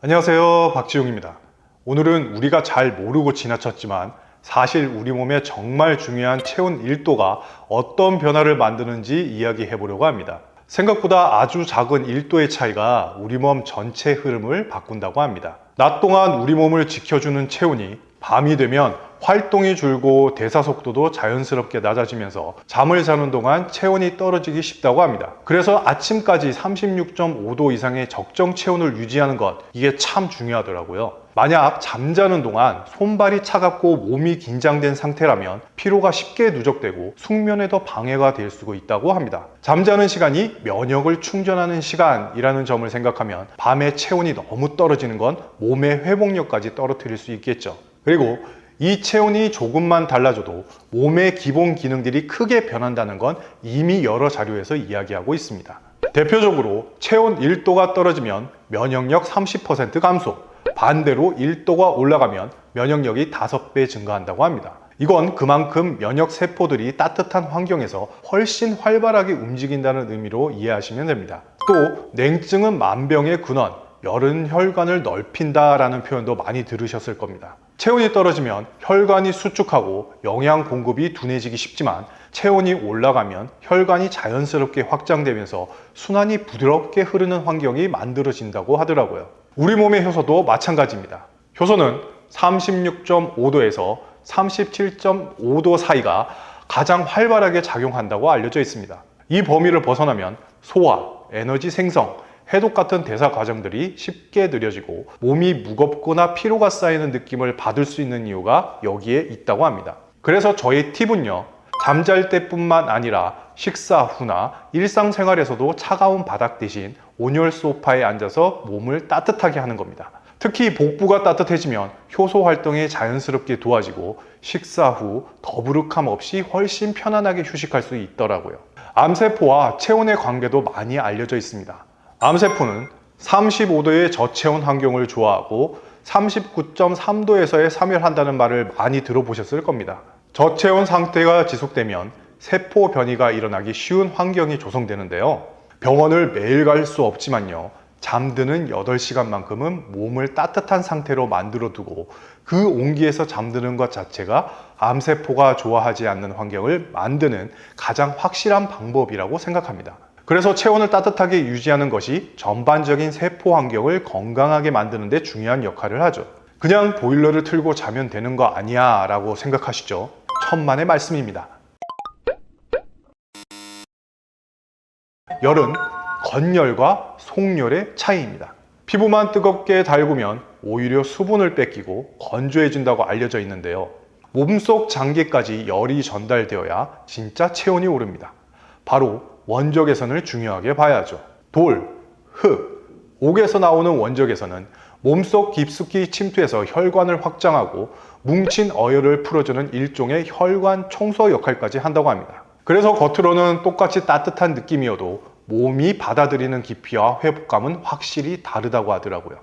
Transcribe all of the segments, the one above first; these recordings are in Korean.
안녕하세요, 박지용입니다. 오늘은 우리가 잘 모르고 지나쳤지만 사실 우리 몸에 정말 중요한 체온 1도가 어떤 변화를 만드는지 이야기해 보려고 합니다. 생각보다 아주 작은 1도의 차이가 우리 몸 전체 흐름을 바꾼다고 합니다. 낮 동안 우리 몸을 지켜주는 체온이 밤이 되면 활동이 줄고 대사 속도도 자연스럽게 낮아지면서 잠을 자는 동안 체온이 떨어지기 쉽다고 합니다. 그래서 아침까지 36.5도 이상의 적정 체온을 유지하는 것, 이게 참 중요하더라고요. 만약 잠자는 동안 손발이 차갑고 몸이 긴장된 상태라면 피로가 쉽게 누적되고 숙면에도 방해가 될 수가 있다고 합니다. 잠자는 시간이 면역을 충전하는 시간이라는 점을 생각하면 밤에 체온이 너무 떨어지는 건 몸의 회복력까지 떨어뜨릴 수 있겠죠. 그리고 이 체온이 조금만 달라져도 몸의 기본 기능들이 크게 변한다는 건 이미 여러 자료에서 이야기하고 있습니다. 대표적으로 체온 1도가 떨어지면 면역력 30% 감소, 반대로 1도가 올라가면 면역력이 5배 증가한다고 합니다. 이건 그만큼 면역 세포들이 따뜻한 환경에서 훨씬 활발하게 움직인다는 의미로 이해하시면 됩니다. 또 냉증은 만병의 근원, 열은 혈관을 넓힌다라는 표현도 많이 들으셨을 겁니다. 체온이 떨어지면 혈관이 수축하고 영양 공급이 둔해지기 쉽지만 체온이 올라가면 혈관이 자연스럽게 확장되면서 순환이 부드럽게 흐르는 환경이 만들어진다고 하더라고요. 우리 몸의 효소도 마찬가지입니다. 효소는 36.5도에서 37.5도 사이가 가장 활발하게 작용한다고 알려져 있습니다. 이 범위를 벗어나면 소화, 에너지 생성, 해독 같은 대사 과정들이 쉽게 느려지고 몸이 무겁거나 피로가 쌓이는 느낌을 받을 수 있는 이유가 여기에 있다고 합니다. 그래서 저의 팁은요, 잠잘 때뿐만 아니라 식사 후나 일상생활에서도 차가운 바닥 대신 온열 소파에 앉아서 몸을 따뜻하게 하는 겁니다. 특히 복부가 따뜻해지면 효소 활동이 자연스럽게 도와지고 식사 후 더부룩함 없이 훨씬 편안하게 휴식할 수 있더라고요. 암세포와 체온의 관계도 많이 알려져 있습니다. 암세포는 35도의 저체온 환경을 좋아하고 39.3도에서의 사멸한다는 말을 많이 들어보셨을 겁니다. 저체온 상태가 지속되면 세포 변이가 일어나기 쉬운 환경이 조성되는데요. 병원을 매일 갈 수 없지만요, 잠드는 8시간만큼은 몸을 따뜻한 상태로 만들어 두고 그 온기에서 잠드는 것 자체가 암세포가 좋아하지 않는 환경을 만드는 가장 확실한 방법이라고 생각합니다. 그래서 체온을 따뜻하게 유지하는 것이 전반적인 세포 환경을 건강하게 만드는 데 중요한 역할을 하죠. 그냥 보일러를 틀고 자면 되는 거 아니야 라고 생각하시죠? 천만의 말씀입니다. 열은 건열과 속열의 차이입니다. 피부만 뜨겁게 달구면 오히려 수분을 뺏기고 건조해진다고 알려져 있는데요. 몸속 장기까지 열이 전달되어야 진짜 체온이 오릅니다. 바로 원적 개선을 중요하게 봐야죠. 돌, 흙, 옥에서 나오는 원적 개선은 몸속 깊숙이 침투해서 혈관을 확장하고 뭉친 어혈을 풀어주는 일종의 혈관 청소 역할까지 한다고 합니다. 그래서 겉으로는 똑같이 따뜻한 느낌이어도 몸이 받아들이는 깊이와 회복감은 확실히 다르다고 하더라고요.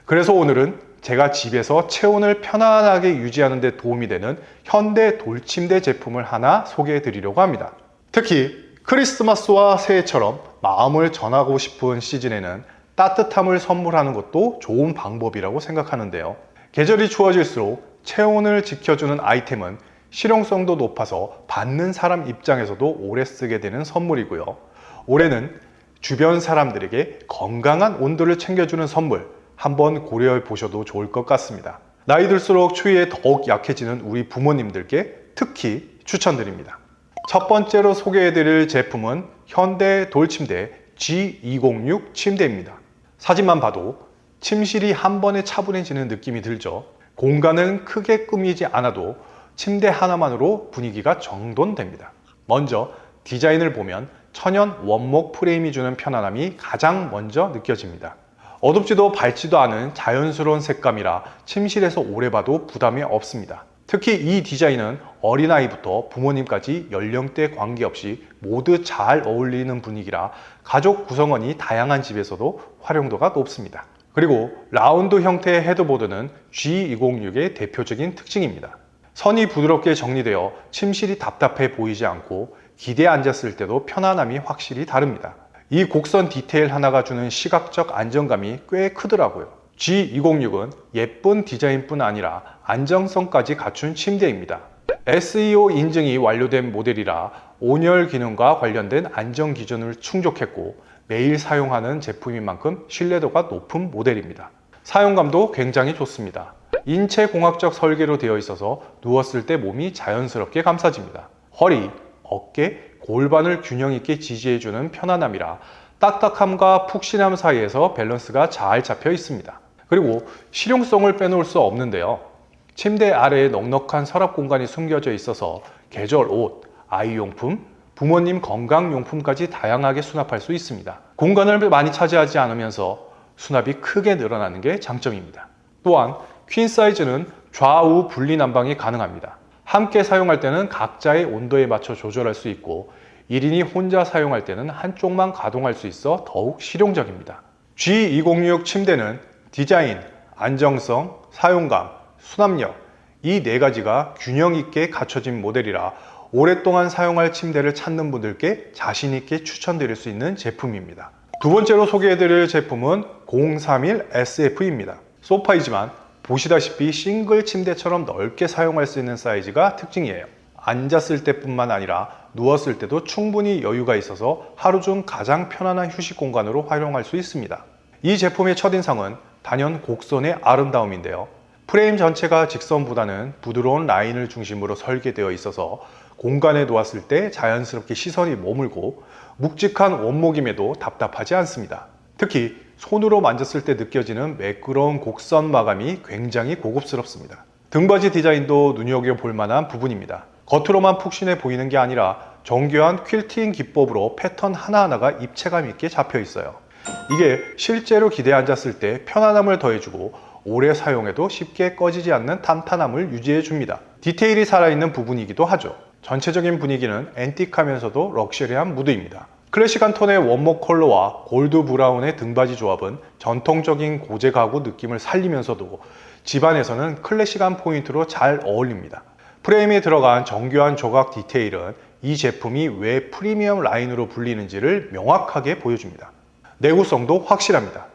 그래서 오늘은 제가 집에서 체온을 편안하게 유지하는 데 도움이 되는 현대 돌침대 제품을 하나 소개해 드리려고 합니다. 특히 크리스마스와 새해처럼 마음을 전하고 싶은 시즌에는 따뜻함을 선물하는 것도 좋은 방법이라고 생각하는데요. 계절이 추워질수록 체온을 지켜주는 아이템은 실용성도 높아서 받는 사람 입장에서도 오래 쓰게 되는 선물이고요. 올해는 주변 사람들에게 건강한 온도를 챙겨주는 선물 한번 고려해 보셔도 좋을 것 같습니다. 나이 들수록 추위에 더욱 약해지는 우리 부모님들께 특히 추천드립니다. 첫 번째로 소개해드릴 제품은 현대 돌침대 G206 침대입니다. 사진만 봐도 침실이 한 번에 차분해지는 느낌이 들죠. 공간은 크게 꾸미지 않아도 침대 하나만으로 분위기가 정돈됩니다. 먼저 디자인을 보면 천연 원목 프레임이 주는 편안함이 가장 먼저 느껴집니다. 어둡지도 밝지도 않은 자연스러운 색감이라 침실에서 오래 봐도 부담이 없습니다. 특히 이 디자인은 어린아이부터 부모님까지 연령대 관계없이 모두 잘 어울리는 분위기라 가족 구성원이 다양한 집에서도 활용도가 높습니다. 그리고 라운드 형태의 헤드보드는 G206의 대표적인 특징입니다. 선이 부드럽게 정리되어 침실이 답답해 보이지 않고 기대에 앉았을 때도 편안함이 확실히 다릅니다. 이 곡선 디테일 하나가 주는 시각적 안정감이 꽤 크더라고요. G206은 예쁜 디자인뿐 아니라 안정성까지 갖춘 침대입니다. SEO 인증이 완료된 모델이라 온열 기능과 관련된 안전 기준을 충족했고 매일 사용하는 제품인 만큼 신뢰도가 높은 모델입니다. 사용감도 굉장히 좋습니다. 인체공학적 설계로 되어 있어서 누웠을 때 몸이 자연스럽게 감싸집니다. 허리, 어깨, 골반을 균형 있게 지지해주는 편안함이라 딱딱함과 푹신함 사이에서 밸런스가 잘 잡혀 있습니다. 그리고 실용성을 빼놓을 수 없는데요. 침대 아래에 넉넉한 서랍 공간이 숨겨져 있어서 계절 옷, 아이용품, 부모님 건강용품까지 다양하게 수납할 수 있습니다. 공간을 많이 차지하지 않으면서 수납이 크게 늘어나는 게 장점입니다. 또한 퀸 사이즈는 좌우 분리 난방이 가능합니다. 함께 사용할 때는 각자의 온도에 맞춰 조절할 수 있고 1인이 혼자 사용할 때는 한쪽만 가동할 수 있어 더욱 실용적입니다. G206 침대는 디자인, 안정성, 사용감, 수납력 이 네 가지가 균형 있게 갖춰진 모델이라 오랫동안 사용할 침대를 찾는 분들께 자신 있게 추천드릴 수 있는 제품입니다. 두 번째로 소개해드릴 제품은 031SF입니다. 소파이지만 보시다시피 싱글 침대처럼 넓게 사용할 수 있는 사이즈가 특징이에요. 앉았을 때뿐만 아니라 누웠을 때도 충분히 여유가 있어서 하루 중 가장 편안한 휴식 공간으로 활용할 수 있습니다. 이 제품의 첫인상은 단연 곡선의 아름다움인데요. 프레임 전체가 직선보다는 부드러운 라인을 중심으로 설계되어 있어서 공간에 놓았을 때 자연스럽게 시선이 머물고 묵직한 원목임에도 답답하지 않습니다. 특히 손으로 만졌을 때 느껴지는 매끄러운 곡선 마감이 굉장히 고급스럽습니다. 등받이 디자인도 눈여겨볼 만한 부분입니다. 겉으로만 푹신해 보이는 게 아니라 정교한 퀼팅 기법으로 패턴 하나하나가 입체감 있게 잡혀 있어요. 이게 실제로 기대에 앉았을 때 편안함을 더해주고 오래 사용해도 쉽게 꺼지지 않는 탄탄함을 유지해 줍니다. 디테일이 살아있는 부분이기도 하죠. 전체적인 분위기는 앤틱하면서도 럭셔리한 무드입니다. 클래식한 톤의 원목 컬러와 골드 브라운의 등받이 조합은 전통적인 고제 가구 느낌을 살리면서도 집안에서는 클래식한 포인트로 잘 어울립니다. 프레임에 들어간 정교한 조각 디테일은 이 제품이 왜 프리미엄 라인으로 불리는지를 명확하게 보여줍니다. 내구성도 확실합니다.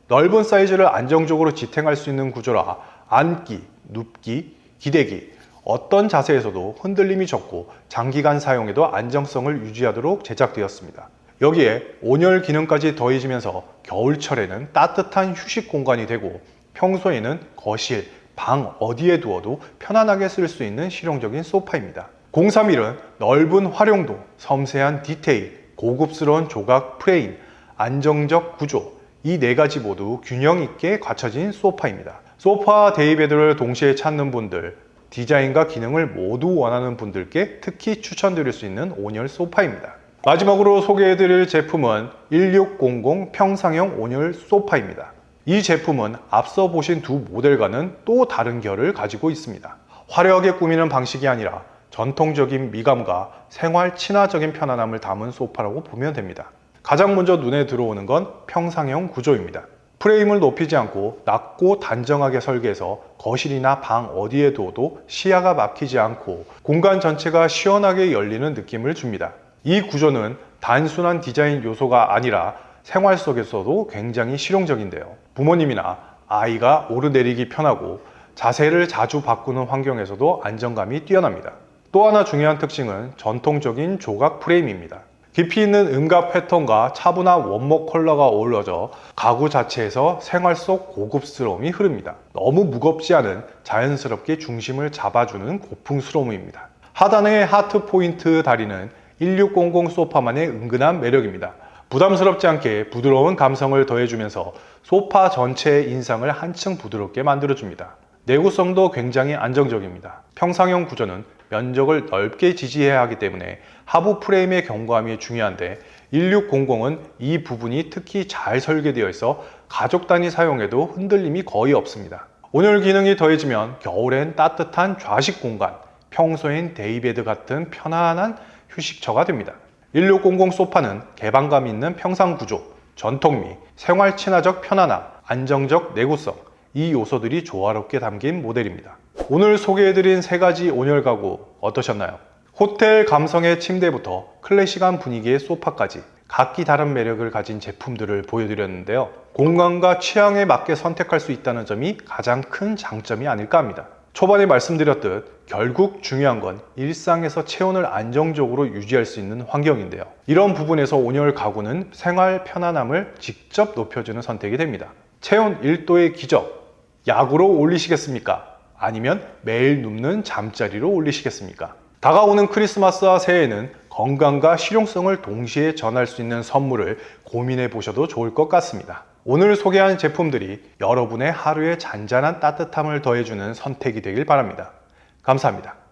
넓은 사이즈를 안정적으로 지탱할 수 있는 구조라 앉기, 눕기, 기대기 어떤 자세에서도 흔들림이 적고 장기간 사용에도 안정성을 유지하도록 제작되었습니다. 여기에 온열 기능까지 더해지면서 겨울철에는 따뜻한 휴식 공간이 되고 평소에는 거실, 방 어디에 두어도 편안하게 쓸 수 있는 실용적인 소파입니다. 031은 넓은 활용도, 섬세한 디테일, 고급스러운 조각 프레임, 안정적 구조 이 네 가지 모두 균형 있게 갖춰진 소파입니다. 소파와 데이베드를 동시에 찾는 분들, 디자인과 기능을 모두 원하는 분들께 특히 추천드릴 수 있는 온열 소파입니다. 마지막으로 소개해드릴 제품은 1600 평상형 온열 소파입니다. 이 제품은 앞서 보신 두 모델과는 또 다른 결을 가지고 있습니다. 화려하게 꾸미는 방식이 아니라 전통적인 미감과 생활 친화적인 편안함을 담은 소파라고 보면 됩니다. 가장 먼저 눈에 들어오는 건 평상형 구조입니다. 프레임을 높이지 않고 낮고 단정하게 설계해서 거실이나 방 어디에 둬도 시야가 막히지 않고 공간 전체가 시원하게 열리는 느낌을 줍니다. 이 구조는 단순한 디자인 요소가 아니라 생활 속에서도 굉장히 실용적인데요. 부모님이나 아이가 오르내리기 편하고 자세를 자주 바꾸는 환경에서도 안정감이 뛰어납니다. 또 하나 중요한 특징은 전통적인 조각 프레임입니다. 깊이 있는 음각 패턴과 차분한 원목 컬러가 어우러져 가구 자체에서 생활 속 고급스러움이 흐릅니다. 너무 무겁지 않은 자연스럽게 중심을 잡아주는 고풍스러움입니다. 하단의 하트 포인트 다리는 1600 소파만의 은근한 매력입니다. 부담스럽지 않게 부드러운 감성을 더해주면서 소파 전체의 인상을 한층 부드럽게 만들어줍니다. 내구성도 굉장히 안정적입니다. 평상형 구조는 면적을 넓게 지지해야 하기 때문에 하부 프레임의 견고함이 중요한데 1600은 이 부분이 특히 잘 설계되어 있어 가족 단위 사용에도 흔들림이 거의 없습니다. 온열 기능이 더해지면 겨울엔 따뜻한 좌식 공간, 평소엔 데이베드 같은 편안한 휴식처가 됩니다. 1600 소파는 개방감 있는 평상 구조, 전통미, 생활 친화적 편안함, 안정적 내구성 이 요소들이 조화롭게 담긴 모델입니다. 오늘 소개해드린 세 가지 온열 가구 어떠셨나요? 호텔 감성의 침대부터 클래식한 분위기의 소파까지 각기 다른 매력을 가진 제품들을 보여드렸는데요. 공간과 취향에 맞게 선택할 수 있다는 점이 가장 큰 장점이 아닐까 합니다. 초반에 말씀드렸듯 결국 중요한 건 일상에서 체온을 안정적으로 유지할 수 있는 환경인데요. 이런 부분에서 온열 가구는 생활 편안함을 직접 높여주는 선택이 됩니다. 체온 1도의 기적, 야구로 올리시겠습니까? 아니면 매일 눕는 잠자리로 올리시겠습니까? 다가오는 크리스마스와 새해에는 건강과 실용성을 동시에 전할 수 있는 선물을 고민해 보셔도 좋을 것 같습니다. 오늘 소개한 제품들이 여러분의 하루에 잔잔한 따뜻함을 더해주는 선택이 되길 바랍니다. 감사합니다.